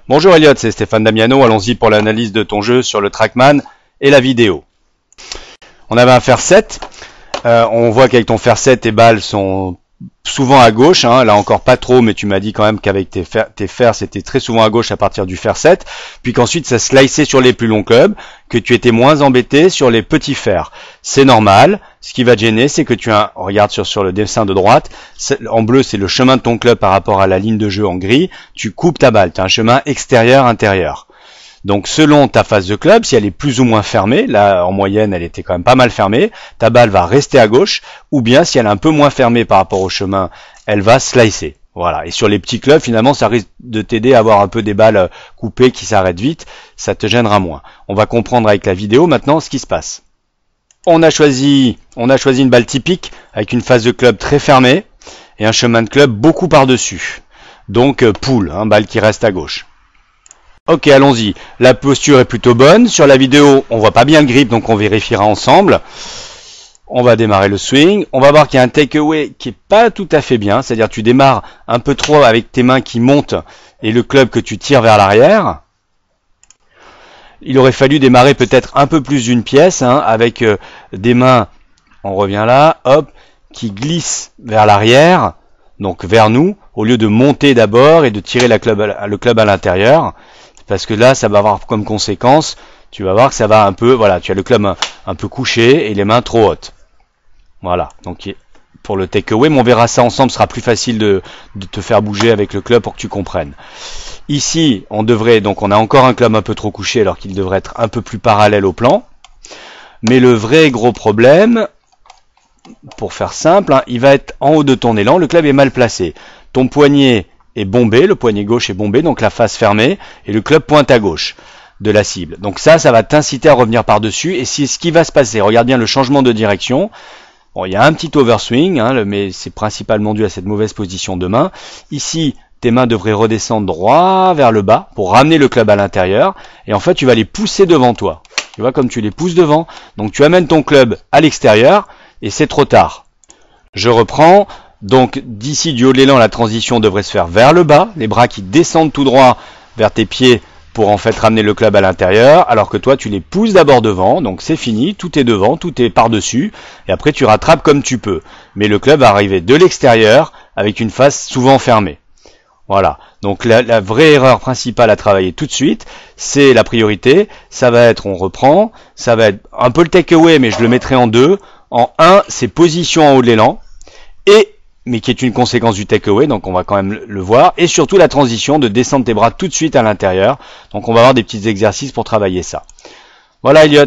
Bonjour Elliot, c'est Stéphane Damiano, allons-y pour l'analyse de ton jeu sur le Trackman et la vidéo. On avait un fer 7, on voit qu'avec ton fer 7 tes balles sont souvent à gauche, hein. Là encore pas trop, mais tu m'as dit quand même qu'avec tes fers c'était très souvent à gauche à partir du fer 7, puis qu'ensuite ça sliceait sur les plus longs clubs, que tu étais moins embêté sur les petits fers. C'est normal, ce qui va te gêner c'est que regarde sur le dessin de droite, en bleu c'est le chemin de ton club par rapport à la ligne de jeu en gris, tu coupes ta balle, tu as un chemin extérieur-intérieur. Donc selon ta phase de club, si elle est plus ou moins fermée, là en moyenne elle était quand même pas mal fermée, ta balle va rester à gauche, ou bien si elle est un peu moins fermée par rapport au chemin, elle va slicer. Voilà. Et sur les petits clubs, finalement, ça risque de t'aider à avoir un peu des balles coupées qui s'arrêtent vite, ça te gênera moins. On va comprendre avec la vidéo maintenant ce qui se passe. On a choisi une balle typique avec une phase de club très fermée et un chemin de club beaucoup par-dessus. Donc poule, balle qui reste à gauche. Ok, allons-y. La posture est plutôt bonne. Sur la vidéo, on voit pas bien le grip, donc on vérifiera ensemble. On va démarrer le swing. On va voir qu'il y a un takeaway qui est pas tout à fait bien. C'est-à-dire tu démarres un peu trop avec tes mains qui montent et le club que tu tires vers l'arrière. Il aurait fallu démarrer peut-être un peu plus d'une pièce, avec des mains, on revient là, hop, qui glissent vers l'arrière, donc vers nous, au lieu de monter d'abord et de tirer le club à l'intérieur. Parce que là, ça va avoir comme conséquence, tu vas voir que ça va un peu, voilà, tu as le club un peu couché et les mains trop hautes. Voilà, donc pour le takeaway, mais on verra ça ensemble, ce sera plus facile de te faire bouger avec le club pour que tu comprennes. Ici, on a encore un club un peu trop couché alors qu'il devrait être un peu plus parallèle au plan. Mais le vrai gros problème, pour faire simple, il va être en haut de ton élan, le club est mal placé. Ton poignet est bombé, le poignet gauche est bombé, donc la face fermée, et le club pointe à gauche de la cible. Donc ça va t'inciter à revenir par-dessus, et c'est ce qui va se passer. Regarde bien le changement de direction. Bon, il y a un petit overswing, mais c'est principalement dû à cette mauvaise position de main. Ici, tes mains devraient redescendre droit vers le bas pour ramener le club à l'intérieur, et en fait, tu vas les pousser devant toi. Tu vois comme tu les pousses devant, donc tu amènes ton club à l'extérieur, et c'est trop tard. Je reprends. Donc d'ici du haut de l'élan, la transition devrait se faire vers le bas, les bras qui descendent tout droit vers tes pieds pour en fait ramener le club à l'intérieur, alors que toi tu les pousses d'abord devant, donc c'est fini, tout est devant, tout est par-dessus, et après tu rattrapes comme tu peux. Mais le club va arriver de l'extérieur avec une face souvent fermée. Voilà, donc la vraie erreur principale à travailler tout de suite, c'est la priorité, ça va être, on reprend, ça va être un peu le takeaway, mais je le mettrai en deux. En 1, c'est position en haut de l'élan, mais qui est une conséquence du takeaway, donc on va quand même le voir, et surtout la transition de descendre tes bras tout de suite à l'intérieur, donc on va avoir des petits exercices pour travailler ça. Voilà Elliot.